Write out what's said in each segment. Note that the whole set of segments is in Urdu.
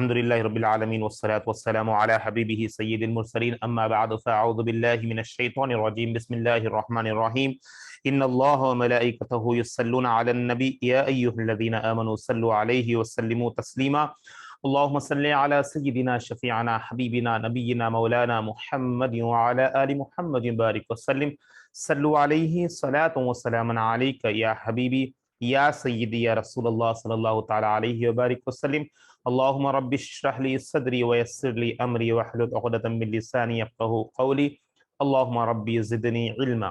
الحمدللہ رب العالمین والصلاة والسلام علی حبیبہ سید المرسلین اما بعد فاعوذ باللہ من الشیطان الرجیم بسم اللہ الرحمن الرحیم ان اللہ وملائکتہ یصلون علی النبی یا ایہا الذین آمنوا صلوا علیہ وسلموا تسلیما اللہم صل علی سیدنا شفیعنا حبیبنا نبینا مولانا محمد وعلی آل محمد بارک وسلم صلوا علیہ صلاۃ وسلام علیک یا حبیبی یا سیدی یا رسول اللہ صلی اللہ تعالی علیہ وبارک وسلم اللہم رب اشرح لی صدری ویسر لی امری واحلل عقدۃ من لسانی یفقہوا قولی اللہم ربی زدنی علما۔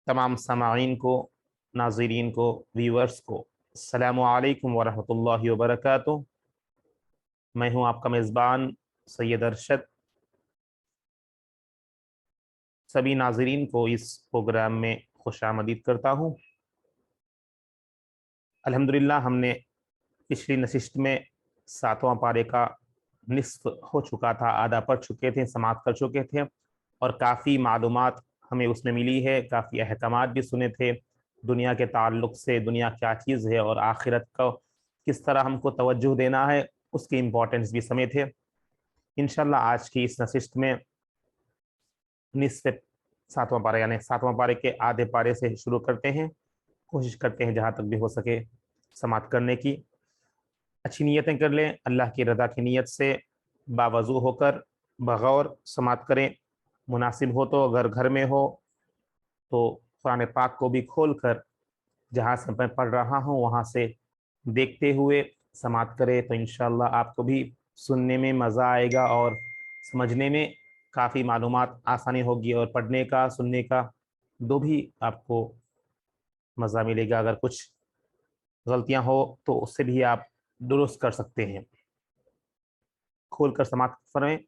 تمام سامعین کو، ناظرین کو، ویورز کو السلام علیکم ورحمۃ اللہ وبرکاتہ۔ میں ہوں آپ کا میزبان سید ارشد۔ سبھی ناظرین کو اس پروگرام میں خوش آمدید کرتا ہوں۔ الحمدللہ ہم نے پچھلی نشست میں 7واں پارے کا نصف ہو چکا تھا، آدھا پڑھ چکے تھے، سماعت کر چکے تھے، اور کافی معلومات ہمیں اس میں ملی ہے، کافی احکامات بھی سنے تھے دنیا کے تعلق سے، دنیا کیا چیز ہے اور آخرت کو کس طرح ہم کو توجہ دینا ہے، اس کی امپورٹنس بھی سمے تھے۔ انشاءاللہ آج کی اس نشست میں نصف 7واں پارہ یعنی 7واں پارے کے آدھے پارے سے شروع کرتے ہیں، کوشش کرتے ہیں جہاں تک بھی ہو سکے سماعت کرنے کی۔ اچھی نیتیں کر لیں، اللہ کی رضا کی نیت سے باوضو ہو کر بغور سماعت کریں۔ مناسب ہو تو اگر گھر میں ہو تو قرآن پاک کو بھی کھول کر جہاں سے میں پڑھ رہا ہوں وہاں سے دیکھتے ہوئے سماعت کرے تو انشاءاللہ آپ کو بھی سننے میں مزہ آئے گا اور سمجھنے میں کافی معلومات آسانی ہوگی، اور پڑھنے کا سننے کا دو بھی آپ کو مزہ ملے گا۔ اگر کچھ غلطیاں ہو تو اس سے بھی آپ درست کر سکتے ہیں۔ کھول کر سماعت فرمائیں،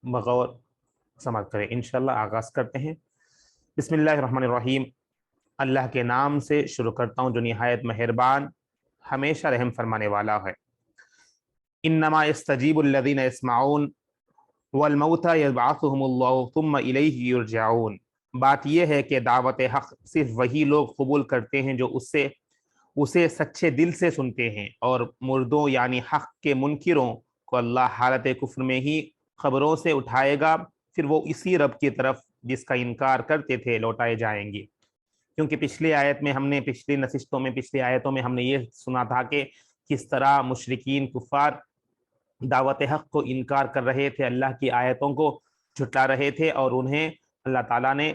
بغور سماعت کریں۔ انشاءاللہ آغاز کرتے ہیں۔ بسم اللہ الرحمن الرحیم۔ اللہ کے نام سے شروع کرتا ہوں جو نہایت مہربان، ہمیشہ رحم فرمانے والا ہے۔ انما یستجیب الذین یسمعون والموتى یبعثهم اللہ ثم الیہ یرجعون۔ بات یہ ہے کہ دعوت حق صرف وہی لوگ قبول کرتے ہیں جو اسے سچے دل سے سنتے ہیں، اور مردوں یعنی حق کے منکروں کو اللہ حالت کفر میں ہی خبروں سے اٹھائے گا، پھر وہ اسی رب کی طرف جس کا انکار کرتے تھے لوٹائے جائیں گے۔ کیونکہ پچھلی آیت میں ہم نے پچھلی آیتوں میں ہم نے یہ سنا تھا کہ کس طرح مشرکین کفار دعوت حق کو انکار کر رہے تھے، اللہ کی آیتوں کو جھٹلا رہے تھے، اور انہیں اللہ تعالیٰ نے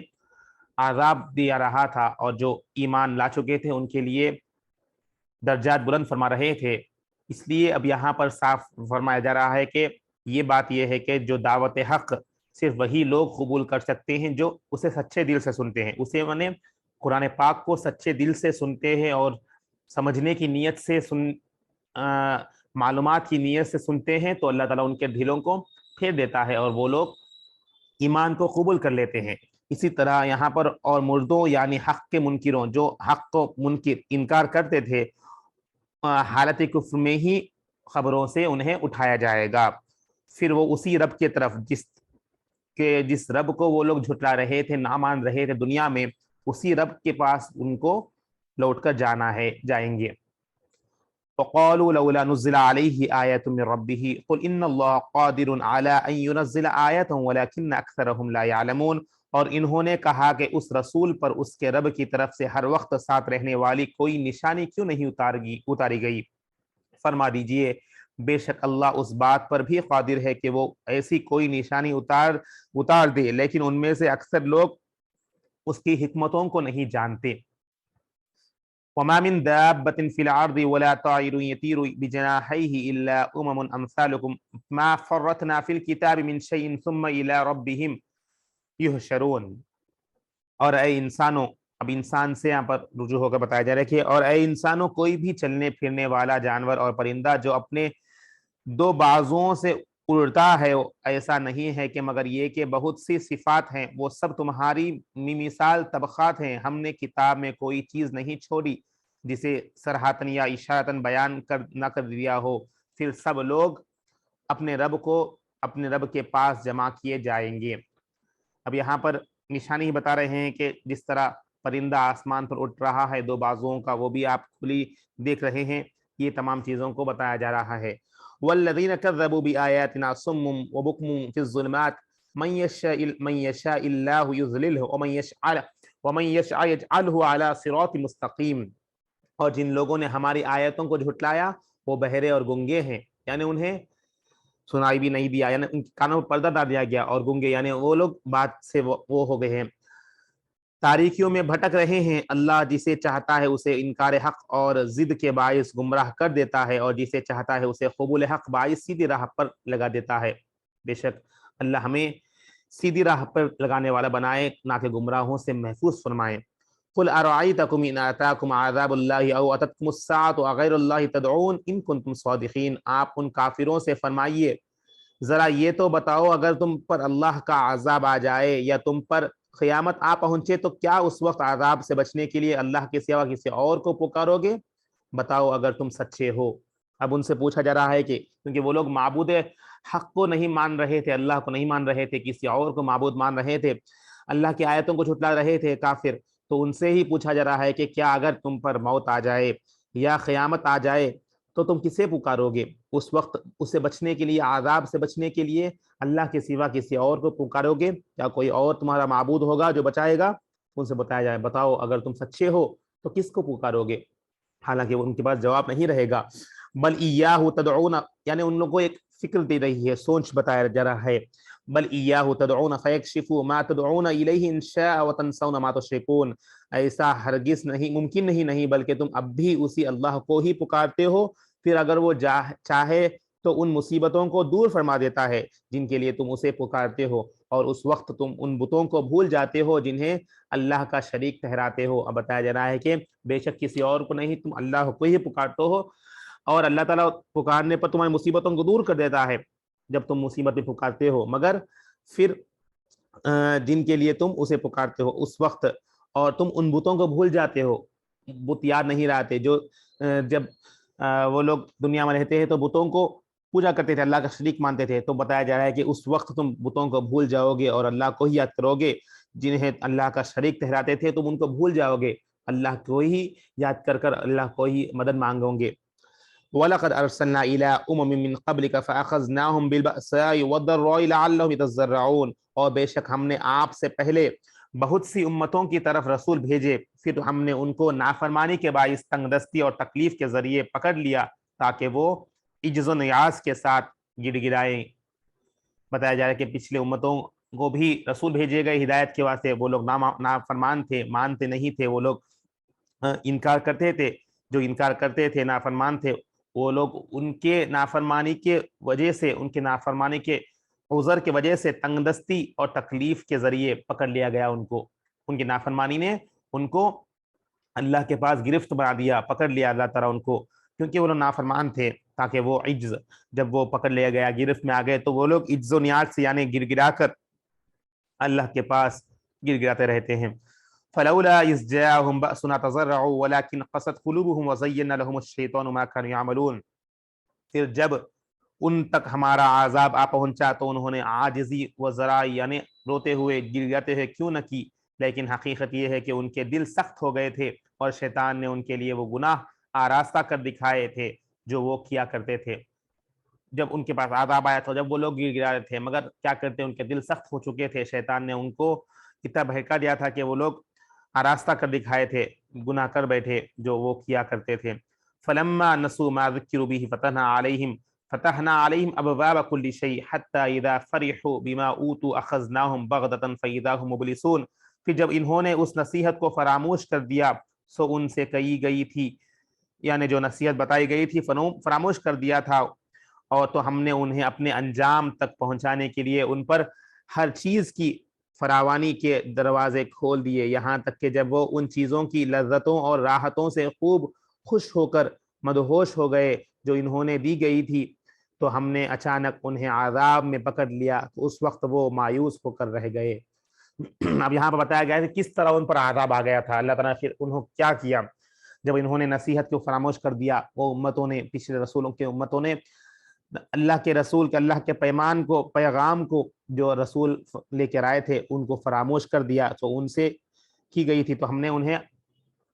عذاب دیا رہا تھا، اور جو ایمان لا چکے تھے ان کے لیے درجات بلند فرما رہے تھے۔ اس لیے اب یہاں پر صاف فرمایا جا رہا ہے کہ یہ بات یہ ہے کہ جو دعوت حق صرف وہی لوگ قبول کر سکتے ہیں جو اسے سچے دل سے سنتے ہیں، اسے قرآن پاک کو سچے دل سے سنتے ہیں اور سمجھنے کی نیت سے معلومات کی نیت سے سنتے ہیں، تو اللہ تعالیٰ ان کے دلوں کو پھیر دیتا ہے اور وہ لوگ ایمان کو قبول کر لیتے ہیں۔ اسی طرح یہاں پر اور مردوں یعنی حق کے منکروں جو حق کو انکار کرتے تھے، حالت کفر میں ہی خبروں سے انہیں اٹھایا جائے گا، پھر وہ اسی رب کے طرف جس رب کو وہ لوگ جھٹلا رہے تھے، نہ مان رہے تھے دنیا میں، اسی رب کے پاس ان کو لوٹ کر جائیں گے۔ وقالوا لولا نزل عليه آية من ربه قل ان الله قادر على ان ينزل آية ولكن اكثرهم لا يعلمون۔ اور انہوں نے کہا کہ اس رسول پر اس کے رب کی طرف سے ہر وقت ساتھ رہنے والی کوئی نشانی کیوں نہیں اتاری گئی؟ فرما دیجئے بے شک اللہ اس بات پر بھی قادر ہے کہ وہ ایسی کوئی نشانی اتار دے، لیکن ان میں سے اکثر لوگ اس کی حکمتوں کو نہیں جانتے۔ وما من دابة في الأرض ولا طائر يطير بجناحيه إلا أمثالكم ما فرطنا في الكتاب من شيء ثم إلى ربهم يحشرون۔ اور اے انسانوں، اب انسان سے یہاں پر رجوع ہو کر بتایا جا رہا ہے کہ اور اے انسانوں، کوئی بھی چلنے پھرنے والا جانور اور پرندہ جو اپنے دو بازوؤں سے اڑتا ہے، ایسا نہیں ہے کہ مگر یہ کہ بہت سی صفات ہیں، وہ سب تمہاری مثال طبقات ہیں۔ ہم نے کتاب میں کوئی چیز نہیں چھوڑی جسے صراحتاً یا اشارتاً بیان نہ کر دیا ہو، پھر سب لوگ اپنے رب کے پاس جمع کیے جائیں گے۔ اب یہاں پر نشانی ہی بتا رہے ہیں کہ جس طرح پرندہ آسمان پر اڑ رہا ہے دو بازوؤں کا، وہ بھی آپ کھلی دیکھ رہے ہیں، یہ تمام چیزوں کو بتایا جا رہا ہے۔ والذین کذبوا بآیاتنا صم وبکم فی الظلمات من یشاء اللہ یضللہ ومن یشاء یجعلہ علی صراط مستقیم، اور جن لوگوں نے ہماری آیتوں کو جھٹلایا وہ بہرے اور گنگے ہیں، یعنی انہیں سنائی بھی نہیں دیا، یعنی ان کے کانوں پر پردہ ڈال دیا گیا، اور گنگے یعنی وہ لوگ بات سے وہ ہو گئے ہیں، تاریکیوں میں بھٹک رہے ہیں۔ اللہ جسے چاہتا ہے اسے انکار حق اور ضد کے باعث گمراہ کر دیتا ہے، اور جسے چاہتا ہے اسے قبول حق باعث سیدھی راہ پر لگا دیتا ہے۔ بے شک اللہ ہمیں سیدھی راہ پر لگانے والا بنائے، نہ کہ گمراہوں سے محفوظ فرمائے۔ قل ارأيتكم ان آتاكم عذاب الله او اتتكم الساعة اغير الله تدعون ان كنتم صادقين، آپ ان کافروں سے فرمائیے ذرا یہ تو بتاؤ اگر تم پر اللہ کا عذاب آ جائے یا تم پر قیامت آ پہنچے تو کیا اس وقت عذاب سے بچنے کے لیے اللہ کے سوا کسی اور کو پکارو گے؟ بتاؤ اگر تم سچے ہو۔ اب ان سے پوچھا جا رہا ہے کہ کیونکہ وہ لوگ معبود حق کو نہیں مان رہے تھے، اللہ کو نہیں مان رہے تھے، کسی اور کو معبود مان رہے تھے، اللہ کی آیتوں کو جھٹلا رہے تھے کافر، تو ان سے ہی پوچھا جا رہا ہے کہ کیا اگر تم پر موت آ جائے یا قیامت آ جائے تو تم کسے پکارو گے؟ اس وقت اسے بچنے کے لیے، عذاب سے بچنے کے لیے اللہ کے سوا کسی اور کو پکارو گے؟ کیا کوئی اور تمہارا معبود ہوگا جو بچائے گا؟ ان سے بتایا جائے بتاؤ اگر تم سچے ہو تو کس کو پکارو گے؟ حالانکہ ان کے پاس جواب نہیں رہے گا۔ بل ایاہ تدعون، یعنی ان لوگوں کو ایک فکر دی رہی ہے، سوچ بتایا جا رہا ہے۔ بل ایاہ تدعون فیکشف ما تدعون الیہ ان شاء وتنسون ما تشرکون، ایسا ہرگز نہیں، ممکن نہیں بلکہ تم اب بھی اسی اللہ کو ہی پکارتے ہو، پھر اگر وہ چاہے تو ان مصیبتوں کو دور فرما دیتا ہے جن کے لیے تم اسے پکارتے ہو، اور اس وقت تم ان بتوں کو بھول جاتے ہو جنہیں اللہ کا شریک ٹھہراتے ہو۔ اب بتایا جا رہا ہے کہ بے شک کسی اور کو نہیں، تم اللہ کو ہی پکارتے ہو، اور اللہ تعالیٰ پکارنے پر تمہاری مصیبتوں کو دور کر دیتا ہے جب تم مصیبت میں پکارتے ہو، مگر پھر جن کے لیے تم اسے پکارتے ہو اس وقت، اور تم ان بتوں کو بھول جاتے ہو، بت یاد نہیں رہتے جو جب وہ لوگ دنیا میں رہتے ہیں تو بتوں کو پوجا کرتے تھے، اللہ کا شریک مانتے تھے، تو بتایا جا رہا ہے کہ اس وقت تم بتوں کو بھول جاؤ گے اور اللہ کو ہی یاد کرو گے، جنہیں اللہ کا شریک ٹھہراتے تھے تم ان کو بھول جاؤ گے، اللہ کو ہی یاد کر کر اللہ کو ہی مدد مانگو گے۔ وَلَقَدْ أَرْسَلْنَا إِلَىٰ أُمَمٍ مِّن قَبْلِكَ فَأَخَذْنَاهُمْ بِالْبَأْسَاءِ وَالضَّرَّاءِ لَعَلَّهُمْ يَتَضَرَّعُونَ، اور بے شک ہم نے آپ سے پہلے بہت سی امتوں کی طرف رسول بھیجے، پھر ہم نے ان کو نافرمانی کے باعث تنگ دستی اور تکلیف کے ذریعے پکڑ لیا تاکہ وہ عجز و نیاز کے ساتھ گڑ گڑائیں۔ بتایا جا رہا ہے کہ پچھلے امتوں کو بھی رسول بھیجے گئے ہدایت کے واسطے، وہ لوگ نافرمان تھے، مانتے نہیں تھے، وہ لوگ انکار کرتے تھے، جو انکار کرتے تھے نافرمان تھے، وہ لوگ ان کے نافرمانی کے وجہ سے، ان کے نافرمانی کے عذر کے وجہ سے تنگ دستی اور تکلیف کے ذریعے پکڑ لیا گیا ان کو، ان کی نافرمانی نے ان کو اللہ کے پاس گرفت بنا دیا، پکڑ لیا اللہ تعالیٰ ان کو، کیونکہ وہ لوگ نافرمان تھے، تاکہ وہ عجز، جب وہ پکڑ لیا گیا، گرفت میں آ گئے تو وہ لوگ عجز و نیاز سے یعنی گر گرا کر اللہ کے پاس گر گراتے رہتے ہیں۔ فلولا اذ جاءهم بأسنا تضرعوا ولكن قست قلوبهم وزين لهم الشيطان ما كانوا يعملون، پھر جب ان تک ہمارا عذاب آ پہنچا تو انہوں نے عاجزی و ذرائی یعنی روتے ہوئے گر گراتے ہوئے کیوں نہ کی، لیکن حقیقت یہ ہے کہ ان کے دل سخت ہو گئے تھے، اور شیطان نے ان کے لیے وہ گناہ آراستہ کر دکھائے تھے جو وہ کیا کرتے تھے۔ جب ان کے پاس عذاب آیا تھا، جب وہ لوگ گر گرا رہے تھے، مگر کیا کرتے، ان کے دل سخت ہو چکے تھے، شیطان نے ان کو اتنا بہکا دیا تھا کہ وہ لوگ آراستہ کر دکھائے تھے، گناہ کر بیٹھے جو وہ کیا کرتے تھے۔ فلما نسوا ما ذکروا به فتحنا عليهم ابواب كل شيء حتى اذا فرحوا بما اوتوا اخذناهم بغتة فاذا هم مبلسون، پھر جب انہوں نے اس نصیحت کو فراموش کر دیا سو ان سے کہی گئی تھی، یعنی جو نصیحت بتائی گئی تھی فراموش کر دیا تھا، اور تو ہم نے انہیں اپنے انجام تک پہنچانے کے لیے ان پر ہر چیز کی فراوانی کے دروازے کھول دیے، یہاں تک کہ جب وہ ان چیزوں کی لذتوں اور راحتوں سے خوب خوش ہو کر مدہوش ہو گئے جو انہوں نے دی گئی تھی، تو ہم نے اچانک انہیں عذاب میں پکڑ لیا، تو اس وقت وہ مایوس ہو کر رہ گئے۔ اب یہاں پر بتایا گیا ہے کہ کس طرح ان پر عذاب آ گیا تھا، اللہ تعالیٰ پھر انہوں کیا کیا جب انہوں نے نصیحت کو فراموش کر دیا، وہ امتوں نے، پچھلے رسولوں کے امتوں نے اللہ کے رسول کے، اللہ کے پیغام کو جو رسول لے کر آئے تھے ان کو فراموش کر دیا، تو ان سے کی گئی تھی، تو ہم نے انہیں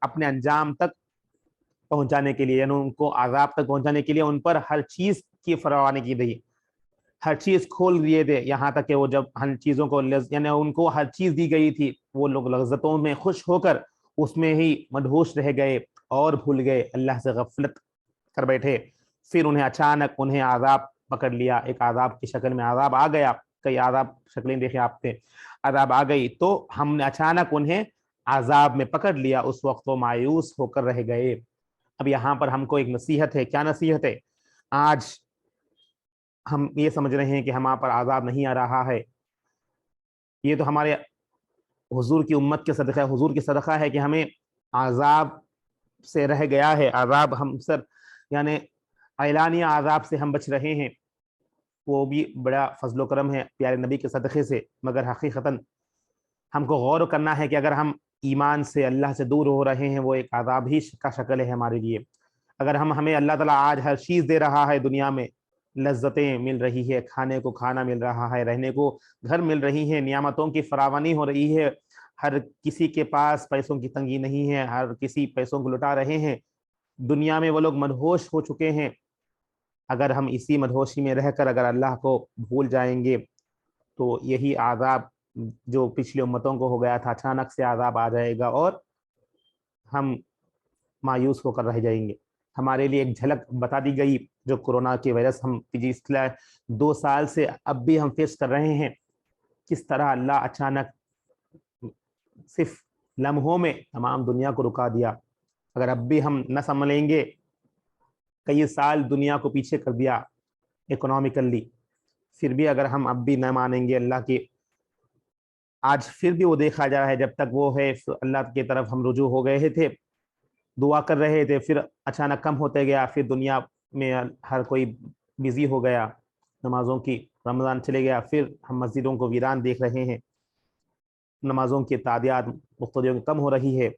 اپنے انجام تک پہنچانے کے لیے، یعنی ان کو عذاب تک پہنچانے کے لیے ان پر ہر چیز کی فراوانی کی تھی، ہر چیز کھول دیے تھے، یہاں تک کہ وہ جب ہر چیزوں کو یعنی ان کو ہر چیز دی گئی تھی، وہ لوگ لذتوں میں خوش ہو کر اس میں ہی مدہوش رہ گئے اور بھول گئے، اللہ سے غفلت کر بیٹھے۔ پھر انہیں اچانک انہیں عذاب پکڑ لیا، ایک عذاب کی شکل میں عذاب آ گیا، کئی عذاب شکلیں دیکھیں آپ نے، عذاب آ گئی تو ہم نے اچانک انہیں عذاب میں پکڑ لیا، اس وقت وہ مایوس ہو کر رہ گئے۔ اب یہاں پر ہم کو ایک نصیحت ہے، کیا نصیحت ہے؟ آج ہم یہ سمجھ رہے ہیں کہ ہمارے پر عذاب نہیں آ رہا ہے، یہ تو ہمارے حضور کی امت کے صدقہ، حضور کی صدقہ ہے کہ ہمیں عذاب سے رہ گیا ہے، عذاب ہم سر یعنی اعلانیہ عذاب سے ہم بچ رہے ہیں، وہ بھی بڑا فضل و کرم ہے پیارے نبی کے صدقے سے۔ مگر حقیقتاً ہم کو غور کرنا ہے کہ اگر ہم ایمان سے اللہ سے دور ہو رہے ہیں، وہ ایک عذاب ہی کا شکل ہے ہمارے لیے۔ اگر ہمیں اللہ تعالیٰ آج ہر چیز دے رہا ہے، دنیا میں لذتیں مل رہی ہے، کھانے کو کھانا مل رہا ہے، رہنے کو گھر مل رہی ہے، نعمتوں کی فراوانی ہو رہی ہے، ہر کسی کے پاس پیسوں کی تنگی نہیں ہے، ہر کسی پیسوں کو لٹا رہے ہیں، دنیا میں وہ لوگ مدہوش ہو چکے ہیں۔ اگر ہم اسی مدہوشی میں رہ کر اگر اللہ کو بھول جائیں گے تو یہی عذاب جو پچھلی امتوں کو ہو گیا تھا، اچانک سے عذاب آ جائے گا اور ہم مایوس ہو کر رہ جائیں گے۔ ہمارے لیے ایک جھلک بتا دی گئی، جو کورونا کی وائرس ہم پچھلے 2 سال سے اب بھی ہم فیس کر رہے ہیں، کس طرح اللہ اچانک صرف لمحوں میں تمام دنیا کو رکا دیا۔ اگر اب بھی ہم نہ سنبھلیں گے، کئی سال دنیا کو پیچھے کر دیا اکنامکلی، پھر بھی اگر ہم اب بھی نہ مانیں گے اللہ کی، آج پھر بھی وہ دیکھا جا رہا ہے، جب تک وہ ہے اللہ کی طرف ہم رجوع ہو گئے تھے، دعا کر رہے تھے، پھر اچانک کم ہوتے گیا، پھر دنیا میں ہر کوئی بزی ہو گیا نمازوں کی، رمضان چلے گیا، پھر ہم مسجدوں کو ویران دیکھ رہے ہیں، نمازوں کی تعداد مختلف کم ہو رہی ہے۔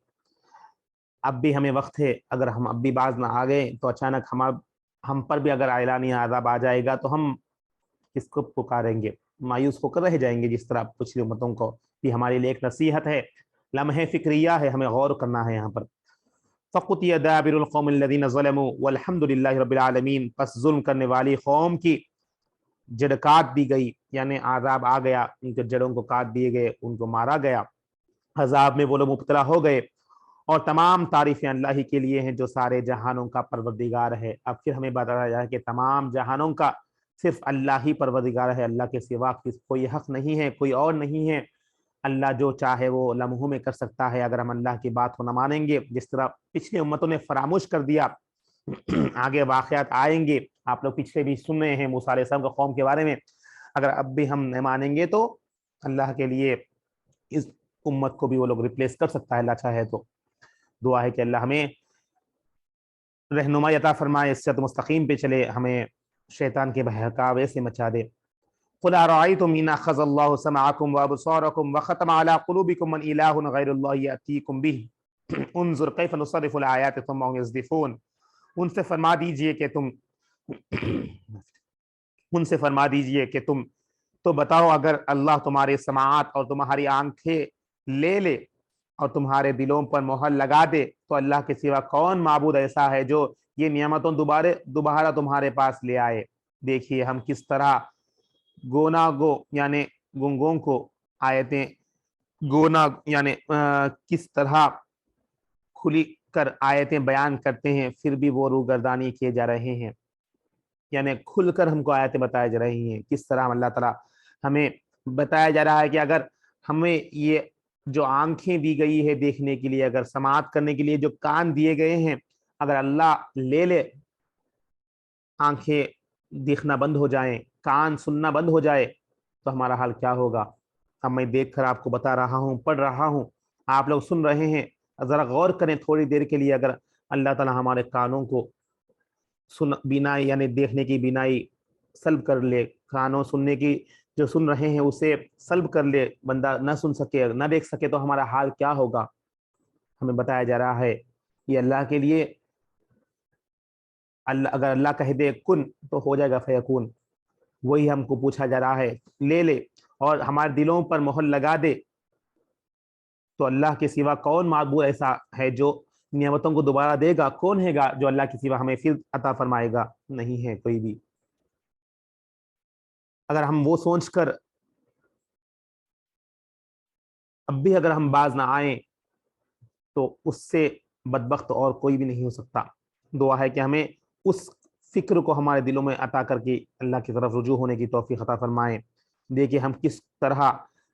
اب بھی ہمیں وقت ہے، اگر ہم اب بھی باز نہ آ گئے تو اچانک ہم پر بھی اگر اعلانیہ عذاب آ جائے گا تو ہم کس کو پکاریں گے؟ مایوس ہو کر رہ جائیں گے، جس طرح پچھلی امتوں کو۔ یہ ہمارے لیے ایک نصیحت ہے، لمحہ فکریہ ہے، ہمیں غور کرنا ہے یہاں پر۔ فَقُطِعَ دَابِرُ الْقَوْمِ الَّذِينَ ظَلَمُوا وَالْحَمْدُ لِلَّهِ رَبِّ الْعَالَمِينَ۔ پس ظلم کرنے والی قوم کی جڑ کاٹ دی گئی، یعنی عذاب آ گیا، ان کے جڑوں کو کاٹ دیے گئے، ان کو مارا گیا، عذاب میں وہ لوگ مبتلا ہو گئے، اور تمام تعریفیں اللہ ہی کے لیے ہیں جو سارے جہانوں کا پروردگار ہے۔ اب پھر ہمیں بتایا جائے کہ تمام جہانوں کا صرف اللہ ہی پروردگار ہے، اللہ کے سوا کوئی حق نہیں ہے، کوئی اور نہیں ہے۔ اللہ جو چاہے وہ لمحوں میں کر سکتا ہے، اگر ہم اللہ کی بات کو نہ مانیں گے، جس طرح پچھلی امتوں نے فراموش کر دیا۔ آگے واقعات آئیں گے، آپ لوگ پچھلے بھی سن رہے ہیں موسیٰ علیہ السلام کے قوم کے بارے میں، اگر اب بھی ہم نہ مانیں گے تو اللہ کے لیے اس امت کو بھی وہ لوگ ریپلیس کر سکتا ہے، اللہ چاہے تو۔ دعا ہے کہ اللہ ہمیں رہنمائی عطا فرمائے، صراط مستقیم پہ چلے، ہمیں شیطان کے بہکاوے سے مچا دے۔ قُلْ أَرَأَيْتُمْ إِنْ أَخَذَ اللَّهُ سَمْعَكُمْ وَأَبْصَارَكُمْ وَخَتَمَ عَلَى قُلُوبِكُمْ مَنْ إِلَٰهٌ غَيْرُ اللَّهِ يَأْتِيكُمْ بِهِ انظُرْ كَيْفَ نُصَرِّفُ الْآيَاتِ ثُمَّ هُمْ يَصْدِفُونَ۔ ان سے فرما دیجئے کہ تم تو بتاؤ، اگر اللہ تمہارے سماعات اور تمہاری آنکھیں لے لے اور تمہارے دلوں پر مہر لگا دے تو اللہ کے سوا کون معبود ایسا ہے جو یہ نعمتوں دوبارہ تمہارے پاس لے آئے۔ دیکھیے ہم کس طرح یعنی گنگوں کو آیتیں یعنی کس طرح کھلی کر آیتیں بیان کرتے ہیں، پھر بھی وہ روگردانی کیے جا رہے ہیں، یعنی کھل کر ہم کو آیتیں بتائی جا رہی ہیں۔ کس طرح اللہ تعالیٰ ہمیں بتایا جا رہا ہے کہ اگر ہمیں یہ جو آنکھیں دی گئی ہے دیکھنے کے لیے، اگر سماعت کرنے کے لیے جو کان دیے گئے ہیں، اگر اللہ لے لے، آنکھیں دیکھنا بند ہو جائیں، کان سننا بند ہو جائے تو ہمارا حال کیا ہوگا؟ اب میں دیکھ کر آپ کو بتا رہا ہوں، پڑھ رہا ہوں، آپ لوگ سن رہے ہیں، ذرا غور کریں تھوڑی دیر کے لیے۔ اگر اللہ تعالیٰ ہمارے کانوں کو بینائی یعنی دیکھنے کی بینائی سلب کر لے، کانوں سننے کی جو سن رہے ہیں اسے سلب کر لے، بندہ نہ سن سکے، نہ دیکھ سکے تو ہمارا حال کیا ہوگا؟ ہمیں بتایا جا رہا ہے یہ اللہ کے لیے، اگر اللہ کہہ دے کن تو ہو جائے گا فیکون، وہی ہم کو پوچھا جا رہا ہے، لے لے اور ہمارے دلوں پر مہر لگا دے تو اللہ کے سوا کون معبود ایسا ہے جو نعمتوں کو دوبارہ دے گا؟ کون ہے گا جو اللہ کے سوا ہمیں پھر عطا فرمائے گا؟ نہیں ہے کوئی بھی۔ اگر ہم وہ سوچ کر اب بھی اگر ہم باز نہ آئیں تو اس سے بدبخت اور کوئی بھی نہیں ہو سکتا۔ دعا ہے کہ ہمیں اس فکر کو ہمارے دلوں میں عطا کر کے اللہ کی طرف رجوع ہونے کی توفیق عطا فرمائیں۔ دیکھیے ہم کس طرح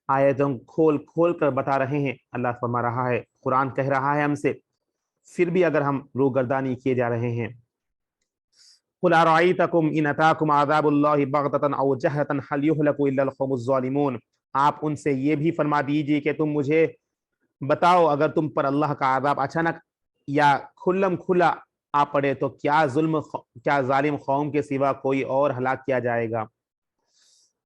آیتوں کھول کھول کر بتا رہے ہیں، اللہ فرما رہا ہے، قرآن کہہ رہا ہے ہم سے، پھر بھی اگر ہم روگردانی کیے جا رہے ہیں۔ قُلْ أَرَأَيْتَكُمْ إِنْ أَتَاكُمْ عَذَابُ اللَّهِ بَغْتَةً أَوْ جَهْرَةً هَلْ يُهْلَكُ إِلَّا الْقَوْمُ الظَّالِمُونَ، آپ ان سے یہ بھی فرما دیجئے کہ تم مجھے بتاؤ اگر تم پر اللہ کا عذاب اچانک یا کھلم کھلا آ پڑے تو کیا ظالم قوم کے سوا کوئی اور ہلاک کیا جائے گا؟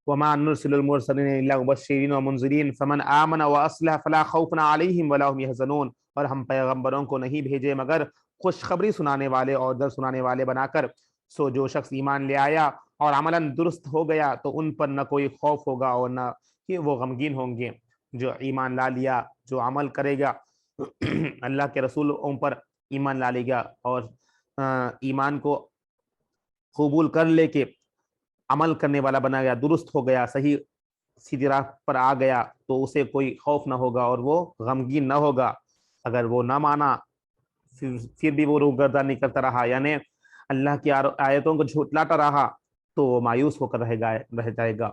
وَمَا نُرْسِلُ الْمُرْسَلِينَ إِلَّا مُبَشِّرِينَ وَمُنذِرِينَ فَمَنْ آمَنَ وَأَصْلَحَ فَلَا خَوْفٌ عَلَيْهِمْ وَلَا هُمْ يَحْزَنُونَ، اور ہم پیغمبروں کو نہیں بھیجے مگر خوشخبری سنانے والے اور ڈر سنانے والے بنا کر، سو جو شخص ایمان لے آیا اور عملاً درست ہو گیا تو ان پر نہ کوئی خوف ہوگا اور نہ کہ وہ غمگین ہوں گے۔ جو ایمان لا لیا، جو عمل کرے گا، اللہ کے رسولوں پر ایمان لا لے گا اور ایمان کو قبول کر لے کے عمل کرنے والا بنا گیا، درست ہو گیا، صحیح سیدھی راہ پر آ گیا، تو اسے کوئی خوف نہ ہوگا اور وہ غمگین نہ ہوگا۔ اگر وہ نہ مانا پھر بھی وہ روگردانی کرتا رہا، یعنی اللہ کی آیتوں کو جھٹلاتا رہا، تو وہ مایوس ہو کر رہ جائے گا۔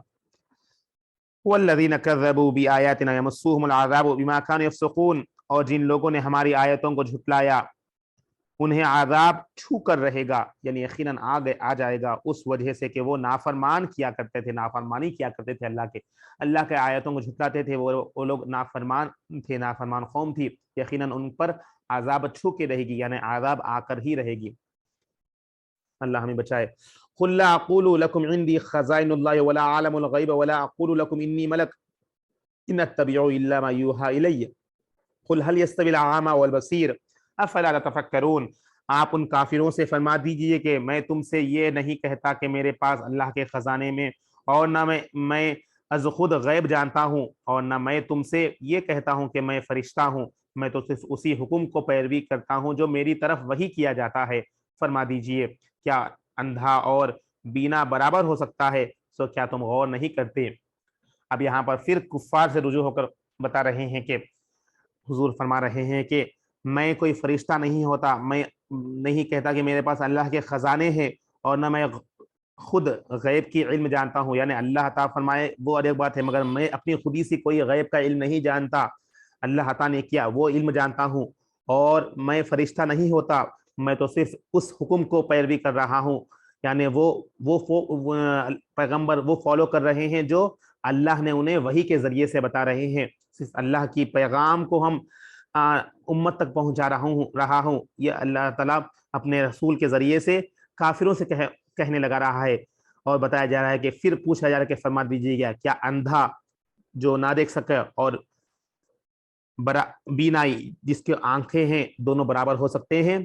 وَالَّذِينَ كَذَّبُوا بِآيَاتِنَا يَمَسُّهُمُ الْعَذَابُ بِمَا كَانُوا يَفْسُقُونَ، اور جن لوگوں نے ہماری آیتوں کو جھٹلایا انہیں عذاب چھو کر رہے گا، یعنی یقیناً آ جائے گا، اس وجہ سے کہ وہ نافرمانی کیا کرتے تھے اللہ کے آیتوں کو جھٹلاتے تھے، وہ لوگ نافرمان تھے، نافرمان قوم تھی، یقیناً ان پر عذاب چھو کے رہے گی، یعنی عذاب آ کر ہی رہے گی۔ اللہ ہمیں بچائے۔ قُلْ لَا أَقُولُ لَكُمْ عِنْدِي خَزَائِنُ اللَّهِ وَلَا أَعْلَمُ الْغَيْبَ وَلَا أَقُولُ لَكُمْ إِنِّي مَلَكٌ إِنْ أَتَّبِعُ إِلَّا مَا يُوحَىٰ إِلَيَّ قُلْ هَلْ يَسْتَوِي الْأَعْمَىٰ وَالْبَصِيرُ أَفَلَا تَتَفَكَّرُونَ، آپ ان کافروں سے فرما دیجئے کہ میں تم سے یہ نہیں کہتا کہ میرے پاس اللہ کے خزانے میں، اور نہ میں از خود غیب جانتا ہوں، اور نہ میں تم سے یہ کہتا ہوں کہ میں فرشتہ ہوں، میں تو صرف اسی حکم کو پیروی کرتا ہوں جو میری طرف وحی کیا جاتا ہے۔ فرما دیجئے کیا اندھا اور بینا برابر ہو سکتا ہے؟ سو کیا تم غور نہیں کرتے؟ اب یہاں پر پھر کفار سے رجوع ہو کر بتا رہے ہیں کہ حضور فرما رہے ہیں کہ میں کوئی فرشتہ نہیں ہوتا، میں نہیں کہتا کہ میرے پاس اللہ کے خزانے ہیں، اور نہ میں خود غیب کی علم جانتا ہوں، یعنی اللہ تعالیٰ فرمائے وہ اور ایک بات ہے، مگر میں اپنی خودی سے کوئی غیب کا علم نہیں جانتا، اللہ تعالیٰ نے کیا وہ علم جانتا ہوں، اور میں فرشتہ نہیں ہوتا، میں تو صرف اس حکم کو پیروی کر رہا ہوں، یعنی وہ پیغمبر وہ فالو کر رہے ہیں جو اللہ نے انہیں وحی کے ذریعے سے بتا رہے ہیں، صرف اللہ کی پیغام کو ہم امت تک پہنچا رہا ہوں، یہ اللہ تعالیٰ اپنے رسول کے ذریعے سے کافروں سے کہنے لگا رہا ہے۔ اور بتایا جا رہا ہے کہ پھر پوچھا جا رہا ہے کہ فرما دیجیے گا کیا اندھا جو نہ دیکھ سکے اور بینائی جس کے آنکھیں ہیں دونوں برابر ہو سکتے ہیں؟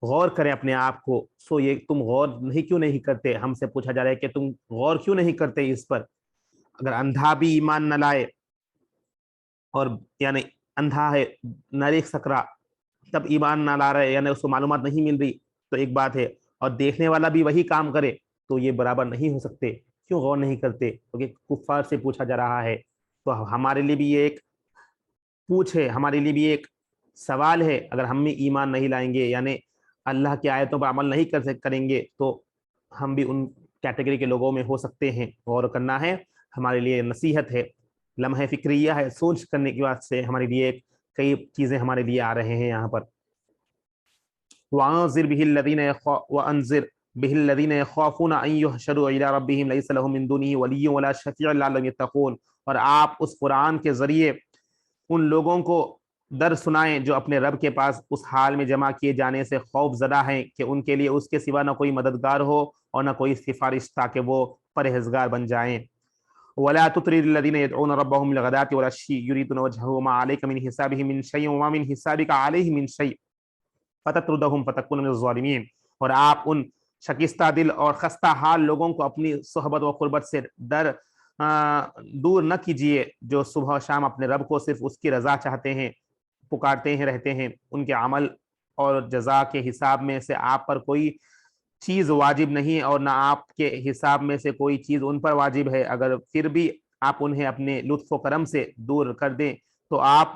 غور کریں اپنے آپ کو، سو یہ تم غور کیوں نہیں کرتے؟ ہم سے پوچھا جا رہا ہے کہ تم غور کیوں نہیں کرتے اس پر؟ اگر اندھا بھی ایمان نہ لائے اور یعنی اندھا ہے نہ دیکھ سک رہا تب ایمان نہ لا رہے، یعنی اس کو معلومات نہیں مل رہی تو ایک بات ہے، اور دیکھنے والا بھی وہی کام کرے تو یہ برابر نہیں ہو سکتے، کیوں غور نہیں کرتے؟ کیونکہ کفار سے پوچھا جا رہا ہے، تو ہمارے لیے بھی یہ ایک پوچھ ہے، ہمارے لیے بھی ایک سوال ہے، اگر ہم بھی ایمان نہیں لائیں گے یعنی اللہ کی آیتوں پر عمل نہیں کریں گے تو ہم بھی ان کیٹیگری کے لوگوں میں ہو سکتے ہیں۔ غور کرنا ہے، ہمارے لیے نصیحت ہے، لمحہ فکریہ ہے، سوچ کرنے کی بات سے ہمارے لیے کئی چیزیں ہمارے لیے آ رہے ہیں یہاں پر۔ وَأَنذِرْ بِهِ الَّذِينَ يَخَافُونَ أَن يُحْشَرُوا إِلَىٰ رَبِّهِمْ لَيْسَ لَهُم مِّن دُونِهِ وَلِيٌّ وَلَا شَفِيعٌ لَعَلَّهُمْ يَتَّقُونَ، اور آپ اس قرآن کے ذریعے ان لوگوں کو ڈر سنائیں جو اپنے رب کے پاس اس حال میں جمع کیے جانے سے خوف زدہ ہیں کہ ان کے لیے اس کے سوا نہ کوئی مددگار ہو اور نہ کوئی سفارش، تاکہ وہ پرہیزگار بن جائیں۔ وَلَا تُطْرِدِ الَّذِينَ يَدْعُونَ رَبَّهُمْ بِالْغَدَاةِ وَالْعَشِيِّ يُرِيدُونَ وَجْهَهُ وَمَا عَلَيْكَ مِنْ حِسَابِهِم مِّن شَيْءٍ وَمَا مِنْ حِسَابِكَ عَلَيْهِم مِّن شَيْءٍ فَتَطْرُدَهُمْ فَتَكُونَ مِنَ الظَّالِمِينَ، اور آپ ان شکستہ دل اور خستہ حال لوگوں کو اپنی صحبت و قربت سے دور نہ کیجیے، جو صبح و شام اپنے رب کو صرف اس کی رضا چاہتے ہیں، پکارتے ہیں رہتے ہیں، ان کے عمل اور جزا کے حساب میں سے آپ پر کوئی چیز واجب نہیں اور نہ آپ کے حساب میں سے کوئی چیز ان پر واجب ہے، اگر پھر بھی آپ انہیں اپنے لطف و کرم سے دور کر دیں تو آپ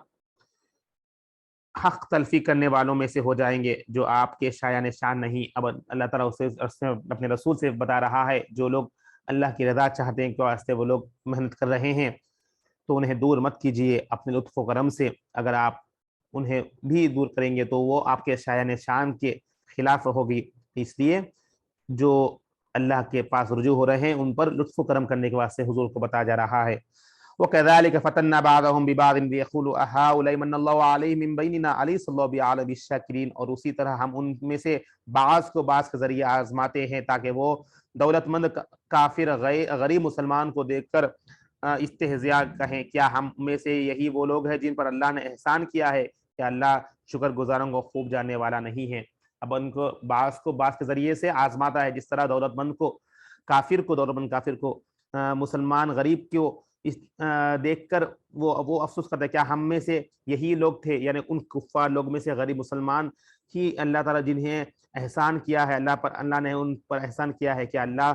حق تلفی کرنے والوں میں سے ہو جائیں گے جو آپ کے شایان شان نہیں۔ اب اللہ تعالیٰ اسے اپنے رسول سے بتا رہا ہے جو لوگ اللہ کی رضا چاہتے ہیں کہ واسطے وہ لوگ محنت کر رہے ہیں تو انہیں دور مت کیجیے اپنے لطف و کرم سے، اگر آپ انہیں بھی دور کریں گے تو وہ آپ کے شایان شان کے خلاف ہوگی۔ اس لیے جو اللہ کے پاس رجوع ہو رہے ہیں ان پر لطف و کرم کرنے کے واسطے حضور کو بتایا جا رہا ہے۔ وَكَذَلِكَ فَتَنَّا بَعْضَهُمْ بِبَعْضٍ لِيَقُولُوا أَهَٰؤُلَاءِ مَنَّ اللَّهُ عَلَيْهِم مِّن بَيْنِنَا أَلَيْسَ اللَّهُ بِأَعْلَمَ بِالشَّاكِرِينَ، اور اسی طرح ہم ان میں سے بعض کو بعض کے ذریعے آزماتے ہیں تاکہ وہ دولت مند کافر غریب مسلمان کو دیکھ کر استہزاء کہیں، کیا ہم میں سے یہی وہ لوگ ہیں جن پر اللہ نے احسان کیا ہے؟ کہ اللہ شکر گزاروں کو خوب جاننے والا نہیں ہے۔ اب ان کو بعض کے ذریعے سے آزماتا ہے، جس طرح دولت مند کافر کو مسلمان غریب کو دیکھ کر وہ افسوس کرتا ہے کیا ہم میں سے یہی لوگ تھے، یعنی ان کفار لوگ میں سے غریب مسلمان ہی اللہ تعالیٰ جنہیں احسان کیا ہے، اللہ نے ان پر احسان کیا ہے کہ اللہ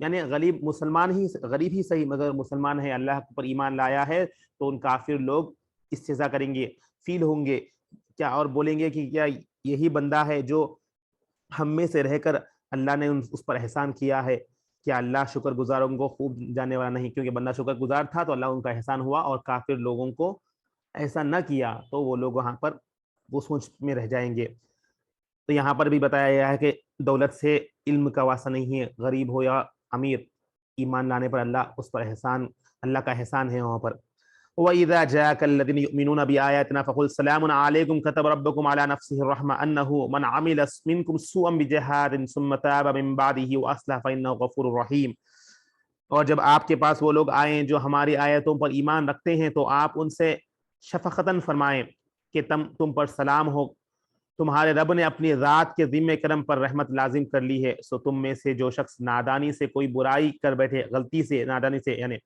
یعنی غریب ہی صحیح مگر مسلمان ہے، اللہ پر ایمان لایا ہے، تو ان کافر لوگ استہزاء کریں گے، فیل ہوں گے کیا اور بولیں گے کہ کیا یہی بندہ ہے جو ہم میں سے رہ کر اللہ نے اس پر احسان کیا ہے، کیا اللہ شکر گزاروں کو خوب جاننے والا نہیں؟ کیونکہ بندہ شکر گزار تھا تو اللہ ان کا احسان ہوا، اور کافر لوگوں کو ایسا نہ کیا تو وہ لوگ وہاں پر وہ سوچ میں رہ جائیں گے۔ تو یہاں پر بھی بتایا گیا ہے کہ دولت سے علم کا واسطہ نہیں ہے، غریب ہو یا امیر، ایمان لانے پر اللہ کا احسان ہے وہاں پر۔ وَإِذَا جَاءَكَ الَّذِينَ يُؤْمِنُونَ بِآيَاتِنَا فَقُلْ سَلَامٌ عَلَيْكُمْ كَتَبَ رَبُّكُمْ عَلَى نَفْسِهِ الرَّحْمَةَ أَنَّهُ مَنْ عَمِلَ مِنْكُمْ سُوءًا بِجَهَالَةٍ ثُمَّ تَابَ مِنْ بَعْدِهِ وَأَصْلَحَ فَإِنَّهُ غَفُورٌ رَحِيمٌ۔ اور جب آپ کے پاس وہ لوگ آئیں جو ہماری آیتوں پر ایمان رکھتے ہیں تو آپ ان سے شفقتاً فرمائیں کہ تم پر سلام ہو، تمہارے رب نے اپنی ذات کے ذمہ کرم پر رحمت لازم کر لی ہے، سو تم میں سے جو شخص نادانی سے کوئی برائی کر بیٹھے، غلطی سے نادانی سے یعنی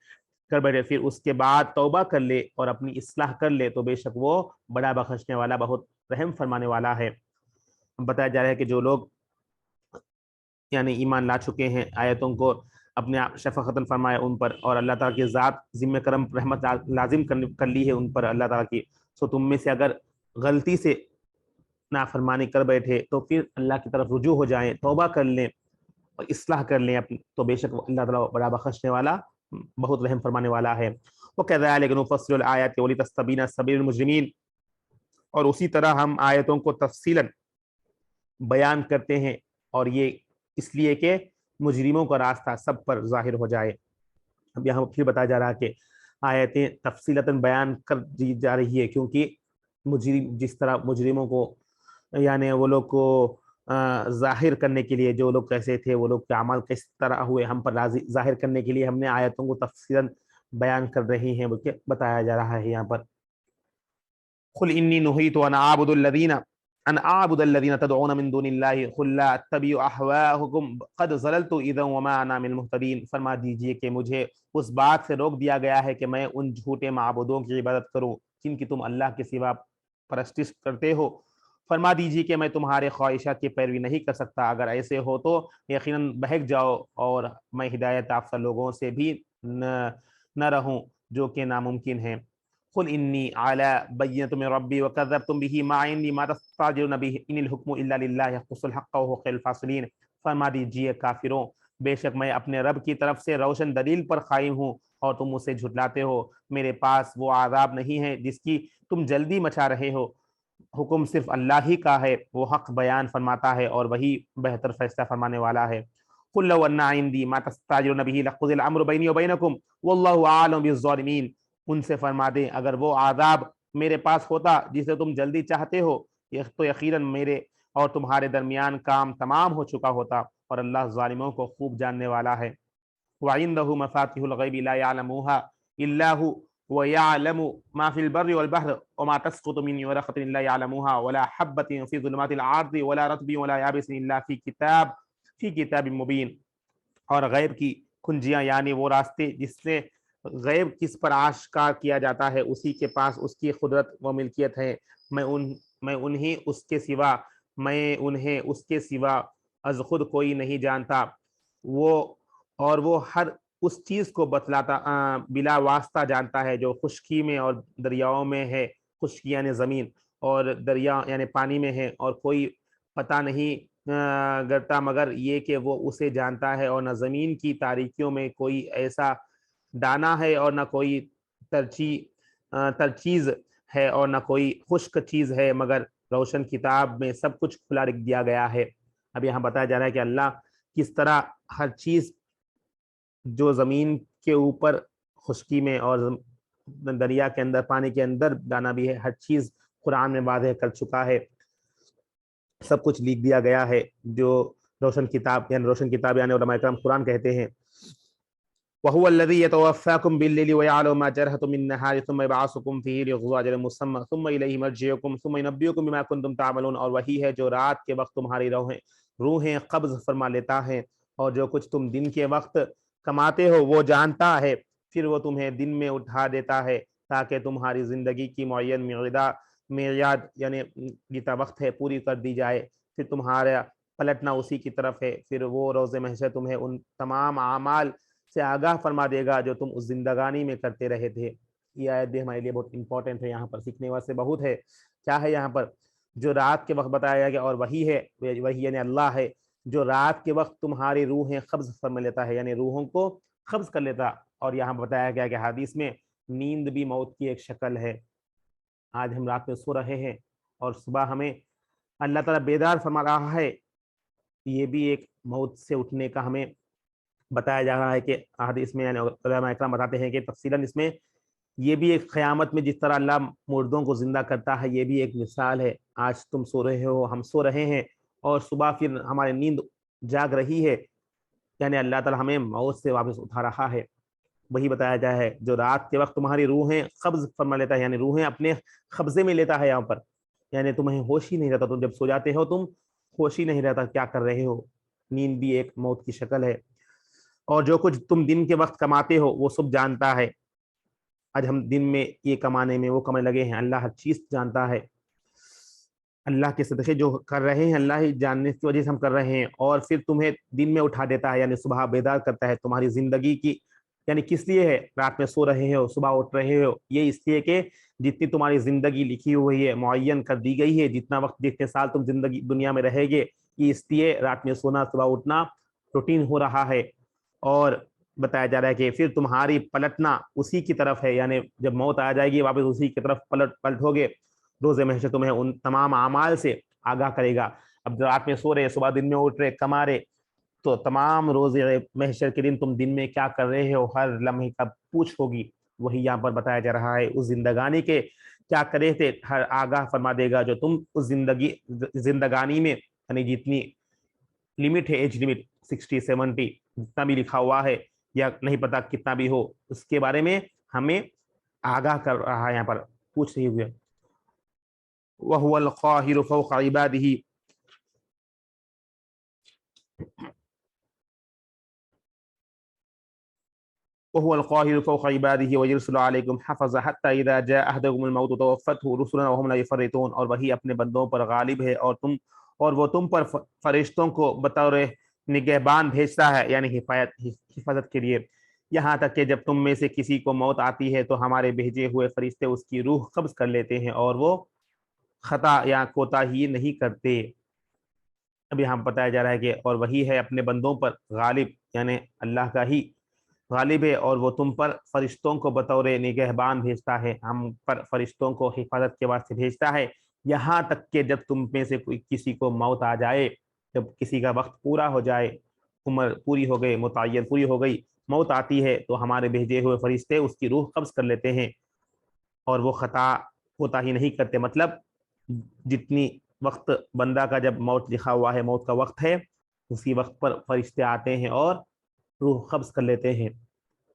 کر بیٹھے، پھر اس کے بعد توبہ کر لے اور اپنی اصلاح کر لے تو بے شک وہ بڑا بخشنے والا بہت رحم فرمانے والا ہے۔ بتایا جا رہا ہے کہ جو لوگ یعنی ایمان لا چکے ہیں، آیتوں کو اپنے شفقتاً فرمائے ان پر، اور اللہ تعالیٰ کی ذات ذمہ کرم رحمت لازم کر لی ہے ان پر اللہ تعالیٰ کی، سو تم میں سے اگر غلطی سے نافرمانی کر بیٹھے تو پھر اللہ کی طرف رجوع ہو جائیں، توبہ کر لیں اور اصلاح کر لیں تو بے شک اللہ تعالیٰ بڑا بخشنے والا بہت رحم فرمانے والا ہے۔ وَكَذَلِكَ نُفَصِّلُ الْآيَاتِ وَلِتَسْتَبِينَ سَبِيلُ الْمُجْرِمِينَ، اور اسی طرح ہم آیتوں کو تفصیلاً بیان کرتے ہیں، اور یہ اس لیے کہ مجرموں کا راستہ سب پر ظاہر ہو جائے۔ اب یہاں پھر بتایا جا رہا ہے کہ آیتیں تفصیلاً بیان کر دی جا رہی ہے کیونکہ جس طرح مجرموں کو یعنی وہ لوگ کو ظاہر کرنے کے لیے، جو لوگ کیسے تھے، وہ لوگ کے اعمال کس طرح ہوئے، ہم پر ظاہر کرنے کے لیے ہم نے آیتوں کو تفصیلاً بیان کر رہی ہیں بلکہ بتایا جا رہا ہے یہاں پر۔ قُلْ إِنِّي نُهِيتُ أَنْ أَعْبُدَ الَّذِينَ تَدْعُونَ مِن دُونِ اللَّهِ قُلْ لَا أَتَّبِعُ أَهْوَاءَكُمْ قَدْ ضَلَلْتُ إِذًا وَمَا أَنَا مِنَ الْمُهْتَدِينَ۔ فرما دیجئے کہ مجھے اس بات سے روک دیا گیا ہے کہ میں ان جھوٹے معبودوں کی عبادت کروں جن کی تم اللہ کے سوا پرستش کرتے ہو۔ فرما دیجئے کہ میں تمہارے خواہشات کی پیروی نہیں کر سکتا، اگر ایسے ہو تو یقیناً بہک جاؤ، اور میں ہدایت یافتہ لوگوں سے بھی نہ رہوں جو کہ ناممکن ہے۔ قل انی علی بینۃ من ربی وکذبتم به ما عندی ما تستعجلون به ان الحکم الا للہ یقص الحق وهو خیر الفاصلین۔ فرما دیجئے کافروں، بے شک میں اپنے رب کی طرف سے روشن دلیل پر قائم ہوں اور تم اسے جھٹلاتے ہو، میرے پاس وہ عذاب نہیں ہے جس کی تم جلدی مچا رہے ہو، حکم صرف اللہ ہی کا ہے، وہ حق بیان فرماتا ہے اور وہی بہتر فیصلہ فرمانے والا ہے۔ قل لو ان عندی ما تستعجلون به لقضی الامر بینی وبینکم واللہ اعلم بالظالمین۔ ان سے فرما دیں اگر وہ عذاب میرے پاس ہوتا جسے تم جلدی چاہتے ہو تو یقیناً میرے اور تمہارے درمیان کام تمام ہو چکا ہوتا، اور اللہ ظالموں کو خوب جاننے والا ہے۔ وَعِندَهُ مَفَاتِحُ الْغَيْبِ لَا يَعْلَمُوهَا إِلَّا هُوَ وَيَعْلَمُ مَا فِي الْبَرِّ وَالْبَحْرِ وَمَا تَسْقُطُ مِنْ وَرَقَةٍ إِلَّا يَعْلَمُهَا وَلَا حَبَّةٍ فِي ظُلُمَاتِ الْأَرْضِ وَلَا رَطْبٍ وَلَا يَابِسٍ إِلَّا فِي كِتَابٍ مُبِينٍ۔ اور غیب کی کنجیاں یعنی وہ راستے جس سے غیب کس پر آشکار کیا جاتا ہے اسی کے پاس اس کی قدرت و ملکیت ہے، میں انہیں اس کے سوا از خود کوئی نہیں جانتا، وہ ہر اس چیز کو بتلاتا بلا واسطہ جانتا ہے جو خشکی میں اور دریاؤں میں ہے، خشکی یعنی زمین اور دریا یعنی پانی میں ہے، اور کوئی پتہ نہیں کرتا مگر یہ کہ وہ اسے جانتا ہے، اور نہ زمین کی تاریکیوں میں کوئی ایسا دانا ہے اور نہ کوئی ترچیز ہے اور نہ کوئی خشک چیز ہے، مگر روشن کتاب میں سب کچھ کھلا رکھ دیا گیا ہے۔ اب یہاں بتایا جا رہا ہے کہ اللہ کس طرح ہر چیز جو زمین کے اوپر خشکی میں اور دریا کے اندر پانی کے اندر دانا بھی ہے، ہر چیز قرآن میں واضح کر چکا ہے، سب کچھ لکھ دیا گیا ہے، جو روشن کتاب یعنی علماء اکرام قرآن کہتے ہیں۔ وَهُوَ الَّذِي يَتَوَفَّاكُمْ بِاللَّيْلِ وَيَعْلَمُ مَا جَرَحْتُم بِالنَّهَارِ ثُمَّ يَبْعَثُكُمْ فِيهِ لِيَقْضِيَ أَجَلًا مُّسَمًّى ثُمَّ إِلَيْهِ مَرْجِعُكُمْ ثُمَّ يُنَبِّئُكُم بِمَا كُنتُمْ تَعْمَلُونَ، اور وہی ہے جو رات کے وقت تمہاری روحیں قبض فرما لیتا ہے، اور جو کچھ تم دن کے وقت کماتے ہو وہ جانتا ہے، پھر وہ تمہیں دن میں اٹھا دیتا ہے تاکہ تمہاری زندگی کی معین میعاد یعنی جتنا وقت ہے پوری کر دی جائے، پھر تمہارا پلٹنا اسی کی طرف ہے، پھر وہ روز محشر تمہیں ان تمام اعمال سے آگاہ فرما دے گا جو تم اس زندگانی میں کرتے رہے تھے۔ یہ آیت بھی ہمارے لیے بہت امپورٹنٹ ہے، یہاں پر سیکھنے واسطے بہت ہے۔ کیا ہے یہاں پر جو رات کے وقت بتایا گیا، اور وہی ہے، وہی یعنی اللہ ہے جو رات کے وقت تمہاری روحیں قبض فرما لیتا ہے، یعنی روحوں کو قبض کر لیتا۔ اور یہاں بتایا گیا کہ حدیث میں نیند بھی موت کی ایک شکل ہے۔ آج ہم رات میں سو رہے ہیں اور صبح ہمیں اللہ تعالیٰ بیدار فرما رہا ہے، یہ بھی ایک موت سے اٹھنے کا ہمیں بتایا جا رہا ہے کہ حدیث میں یعنی علماء اکرام بتاتے ہیں کہ تفصیلاً اس میں یہ بھی ایک قیامت میں جس طرح اللہ مردوں کو زندہ کرتا ہے، یہ بھی ایک مثال ہے۔ آج تم سو رہے ہو، ہم سو رہے ہیں، اور صبح پھر ہماری نیند جاگ رہی ہے، یعنی اللہ تعالیٰ ہمیں موت سے واپس اٹھا رہا ہے۔ وہی بتایا جائے ہے جو رات کے وقت تمہاری روحیں قبض فرما لیتا ہے، یعنی روحیں اپنے قبضے میں لیتا ہے، یہاں پر یعنی تمہیں ہوش ہی نہیں رہتا، تم جب سو جاتے ہو تم ہوش ہی نہیں رہتا کیا کر رہے ہو۔ نیند بھی ایک موت کی شکل ہے۔ اور جو کچھ تم دن کے وقت کماتے ہو وہ سب جانتا ہے۔ آج ہم دن میں یہ کمانے میں وہ کمانے لگے ہیں، اللہ ہر چیز جانتا ہے۔ اللہ کے صدقے جو کر رہے ہیں اللہ ہی جاننے کی وجہ سے ہم کر رہے ہیں، اور پھر تمہیں دن میں اٹھا دیتا ہے، یعنی صبح بیدار کرتا ہے تمہاری زندگی کی، یعنی کس لیے ہے رات میں سو رہے ہو صبح اٹھ رہے ہو، یہ اس لیے کہ جتنی تمہاری زندگی لکھی ہوئی ہے، معین کر دی گئی ہے، جتنا وقت جتنے سال تم زندگی دنیا میں رہے گے، یہ اس لیے رات میں سونا صبح اٹھنا روٹین ہو رہا ہے۔ اور بتایا جا رہا ہے کہ پھر تمہاری پلٹنا اسی کی طرف ہے، یعنی جب موت آ جائے گی واپس اسی کی طرف پلٹو گے، روز محشر تمہیں ان تمام اعمال سے آگاہ کرے گا۔ اب رات میں سو رہے، صبح دن میں اٹھ رہے، کما رہے، تو تمام روز محشر کے دن تم دن میں کیا کر رہے ہو ہر لمحے کا پوچھ ہوگی۔ وہی یہاں پر بتایا جا رہا ہے اس زندگانی کے کیا کرے تھے، ہر آگاہ فرما دے گا جو تم اس زندگانی میں، یعنی جتنی لمٹ ہے، ایج لمٹ 60 70 جتنا بھی لکھا ہوا ہے یا نہیں پتا کتنا بھی ہو، اس کے بارے میں ہمیں آگاہ کر رہا ہے، یہاں پر پوچھ رہی ہوئے۔ وَهُوَ الْقَاهِرُ فَوْقَ عِبَادِهِ وهو القاهر فوق عباده ويرسل عليكم حفظا حتى اذا جاء احدكم الموت توفته رسلنا وهم لا يفرطون، اور وہی اپنے بندوں پر غالب ہے اور وہ تم پر فرشتوں کو بطور نگہبان بھیجتا ہے، یعنی حفاظت کے لیے، یہاں تک کہ جب تم میں سے کسی کو موت آتی ہے تو ہمارے بھیجے ہوئے فرشتے اس کی روح قبض کر لیتے ہیں، اور وہ خطا یا کوتاہی نہیں کرتے۔ اب یہاں بتایا جا رہا ہے کہ اور وہی ہے اپنے بندوں پر غالب، یعنی اللہ کا ہی غالب ہے، اور وہ تم پر فرشتوں کو بطور نگہبان بھیجتا ہے، ہم پر فرشتوں کو حفاظت کے واسطے بھیجتا ہے، یہاں تک کہ جب تم میں سے کوئی کسی کو موت آ جائے، جب کسی کا وقت پورا ہو جائے، عمر پوری ہو گئی، متعین پوری ہو گئی، موت آتی ہے تو ہمارے بھیجے ہوئے فرشتے اس کی روح قبض کر لیتے ہیں، اور وہ خطا ہوتا ہی نہیں کرتے۔ مطلب جتنی وقت بندہ کا جب موت لکھا ہوا ہے، موت کا وقت ہے، اسی وقت پر فرشتے آتے ہیں اور روح قبض کر لیتے ہیں،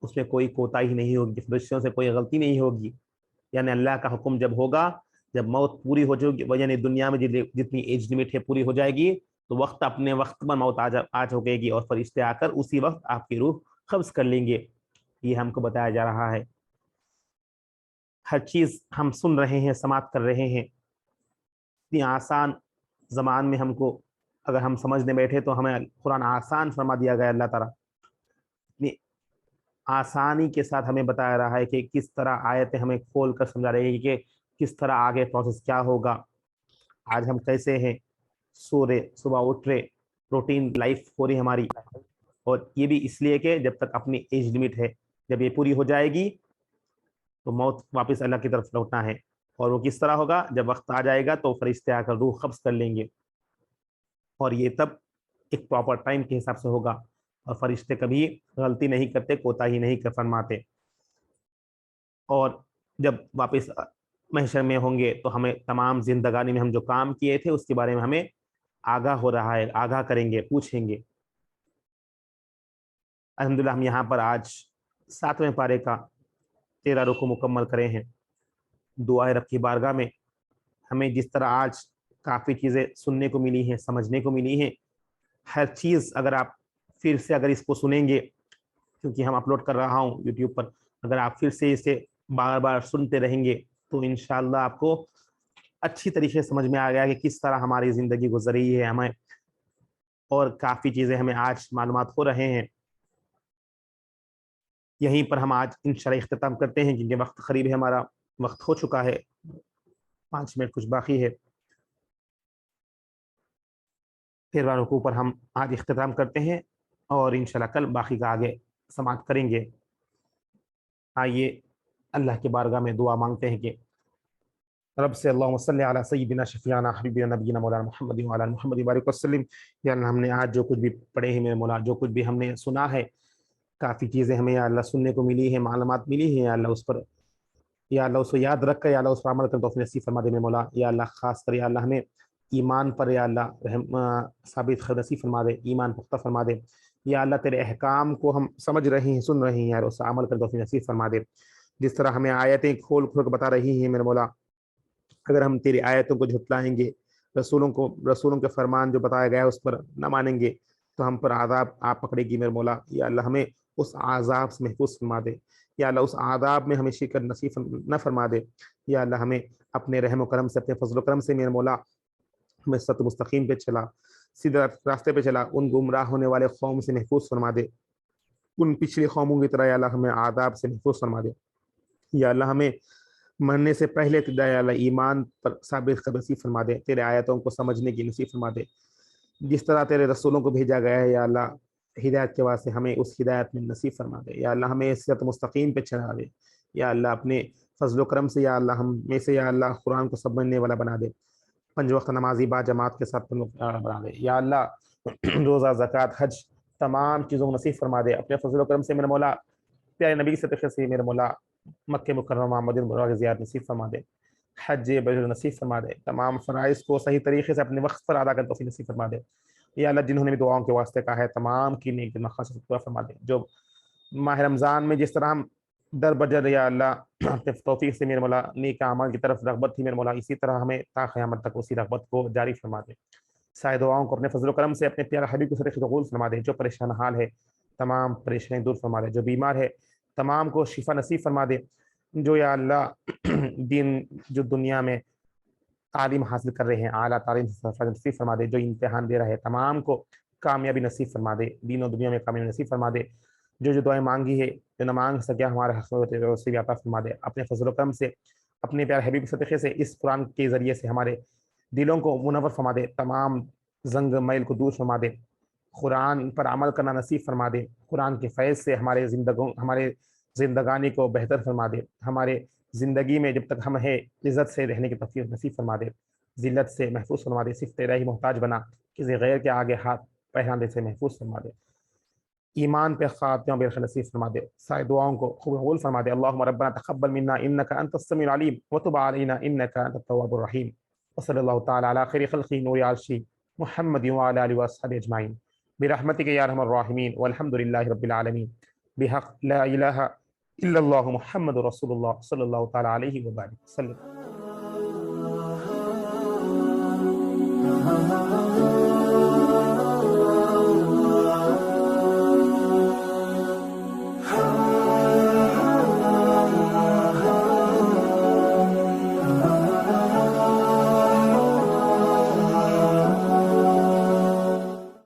اس میں کوئی کوتاہی نہیں ہوگی، فرشتوں سے کوئی غلطی نہیں ہوگی، یعنی اللہ کا حکم جب ہوگا، جب موت پوری ہو جائے گی، یعنی دنیا میں جتنی ایج لمٹ ہے پوری ہو جائے گی، تو وقت اپنے وقت پر موت آ چکے گی، اور فرشتے آ کر اسی وقت آپ کی روح قبض کر لیں گے۔ یہ ہم کو بتایا جا رہا ہے۔ ہر چیز ہم سن رہے ہیں، سماعت کر رہے ہیں، اتنی آسان زمان میں ہم کو اگر ہم سمجھنے بیٹھے تو ہمیں قرآن آسان فرما دیا گیا، اللہ تعالیٰ آسانی کے ساتھ ہمیں بتا رہا ہے کہ کس طرح آیتیں ہمیں کھول کر سمجھا رہی ہے کہ کس طرح آگے پروسیس کیا ہوگا، آج ہم کیسے ہیں، سو رہے، صبح اٹھ رہے، روٹین لائف ہو رہی ہماری، اور یہ بھی اس لیے کہ جب تک اپنی ایج لمٹ ہے، جب یہ پوری ہو جائے گی تو موت واپس اللہ کی طرف لوٹنا ہے، اور وہ کس طرح ہوگا، جب وقت آ جائے گا تو فرشتے آ کر روح قبض کر لیں گے، اور یہ تب ایک پراپر ٹائم کے حساب سے ہوگا، اور فرشتے کبھی غلطی نہیں کرتے، کوتاہی نہیں فرماتے، اور جب واپس محشر میں ہوں گے تو ہمیں تمام زندگانی میں ہم جو کام کیے تھے اس کے بارے میں ہمیں آگاہ ہو رہا ہے، آگاہ کریں گے، پوچھیں گے۔ الحمدللہ ہم یہاں پر آج 7ویں پارے کا 13 رکوع مکمل کرے ہیں۔ دعائے رب کی بارگاہ میں ہمیں جس طرح آج کافی چیزیں سننے کو ملی ہیں، سمجھنے کو ملی ہیں، ہر چیز اگر آپ پھر سے اگر اس کو سنیں گے، کیونکہ ہم اپلوڈ کر رہا ہوں یوٹیوب پر، اگر آپ پھر سے اسے بار بار سنتے رہیں گے تو انشاءاللہ آپ کو اچھی طریقے سے سمجھ میں آ گیا کہ کس طرح ہماری زندگی گزری ہے، ہمیں اور کافی چیزیں ہمیں آج معلومات ہو رہے ہیں۔ یہیں پر ہم آج انشاءاللہ اختتام کرتے ہیں کیونکہ وقت قریب ہے، ہمارا وقت ہو چکا ہے، 5 منٹ کچھ باقی ہے۔ 13 رکوع پر ہم آج اختتام کرتے ہیں اور انشاءاللہ کل باقی کا آگے سماعت کریں گے۔ آئیے اللہ کی بارگاہ میں دعا مانگتے ہیں کہ رب سے اللہم صلی علی سیدنا شفیعنا حبیبنا نبینا مولانا محمد وعلی محمد بارک وسلم۔ یا اللہ ہم نے آج جو کچھ بھی پڑھے ہیں میرے مولا، جو کچھ بھی ہم نے سنا ہے، کافی چیزیں ہمیں یا اللہ سننے کو ملی ہیں، معلومات ملی ہیں، یا اللہ اس پر یا اللہ اس کو یاد رکھ کر یا اللہ اس پر عمل کر توفیق نصیب فرما دے میرے مولا۔ یا اللہ خاص کر یا اللہ ہمیں ایمان پر یا اللہ ثابت نصیب فرما دے، ایمان پختہ فرما دے۔ یا اللہ تیرے احکام کو ہم سمجھ رہے ہیں، سن رہے ہیں، یا اس پر عمل کر توفیق نصیب فرما دے۔ جس طرح ہمیں آیتیں کھول کھول کر بتا رہی ہیں میرے مولا، اگر ہم تیری آیتوں کو جھٹلائیں گے، رسولوں کے فرمان جو بتایا گیا ہے اس پر نہ مانیں گے تو ہم پر عذاب آپ پکڑے گی میرے مولا۔ یا اللہ ہمیں اس عذاب سے محفوظ فرما دے، یا اللہ اس عذاب میں ہمیں شرکت نصیب نہ فرما دے۔ یا اللہ ہمیں اپنے رحم و کرم سے، اپنے فضل و کرم سے میرے مولا ہمیں صراط مستقیم پہ چلا، سیدھے راستے پہ چلا، ان گمراہ ہونے والے قوم سے محفوظ فرما دے، ان پچھلی قوموں کی طرح یا اللہ ہمیں عذاب سے محفوظ فرما دے۔ یا اللہ ہمیں مرنے سے پہلے یا اللہ ایمان پر ثابت نصیب فرما دے، تیرے آیتوں کو سمجھنے کی نصیب فرما دے، جس طرح تیرے رسولوں کو بھیجا گیا ہے یا اللہ ہدایت کے واسطے ہمیں اس ہدایت میں نصیب فرما دے۔ یا اللہ ہمیں صراط مستقیم پہ چلا دے، یا اللہ اپنے فضل و کرم سے یا اللہ ہم میں سے یا اللہ قرآن کو سمجھنے والا بنا دے، 5 وقت نمازی با جماعت کے ساتھ بنا دے۔ یا اللہ روزہ، زکوٰۃ، حج، تمام چیزوں کو نصیب فرما دے اپنے فضل و کرم سے میرے مولا، پیارے نبی سے طریقے سے میرے مولا مکہ مکرمہ مدینہ منورہ کی زیارت نصیب فرما دے، حج بیت نصیب فرما دے، تمام فرائض کو صحیح طریقے سے اپنے وقت پر ادا کر توفیق نصیب فرما دے۔ یا اللہ جنہوں نے بھی دعاؤں کے واسطے کہا ہے تمام کی نیک مقاصد پورا فرما دے۔ جو ماہ رمضان میں جس طرح ہم در بدر یا اللہ اپنے توفیق سے میرے مولا نیک اعمال کی طرف رغبت تھی میرے مولا، اسی طرح ہمیں تا قیامت تک اسی رغبت کو جاری فرما دے۔ سائے دعاؤں کو اپنے فضل و کرم سے اپنے پیارے حبیب کے طریقے قبول فرما دے۔ جو پریشان حال ہے تمام پریشانی دور فرما دے، جو بیمار ہے تمام کو شفا نصیب فرما دے، جو یا اللہ دین جو دنیا میں تعلیم حاصل کر رہے ہیں اعلیٰ تعلیم نصیب فرما دے، جو امتحان دے رہے ہیں تمام کو کامیابی نصیب فرما دے، دین و دنیا میں کامیابی نصیب فرما دے۔ جو دعائیں مانگی ہے، جو نہ مانگ سکیا ہمارے حق میں اسے بھی عطا فرما دے، اپنے فضل و کرم سے اپنے پیارے حبیب صدقے سے اس قرآن کے ذریعے سے ہمارے دلوں کو منور فرما دے، تمام زنگ میل کو دور فرما دے، قرآن پر عمل کرنا نصیب فرما دے، قرآن کے فیض سے ہمارے زندگانی کو بہتر فرما دے، ہمارے زندگی میں جب تک ہم ہے عزت سے رہنے کی توفیق نصیب فرما دے، ذلت سے محفوظ فرما دے، صرف تیرا ہی محتاج بنا کسی غیر کے آگے ہاتھ پہنانے سے محفوظ فرما دے، ایمان پہ خاتمہ بالخیر نصیب فرما دے، سائے دعاؤں کو قبول فرما دے۔ اللہم ربنا تقبل منا انک انت السمیع العلیم وتب علینا انک انت التواب الرحیم، وصلی اللہ تعالی علی خیر خلقہ نور عرشہ محمد وعلی آلہ وصحبہ اجمعین برحمتک یا ارحم الراحمین والحمد للہ رب العالمین بحق لا الہ الا اللہ محمد رسول اللہ صلی اللہ تعالی علیہ وآلہ وسلم۔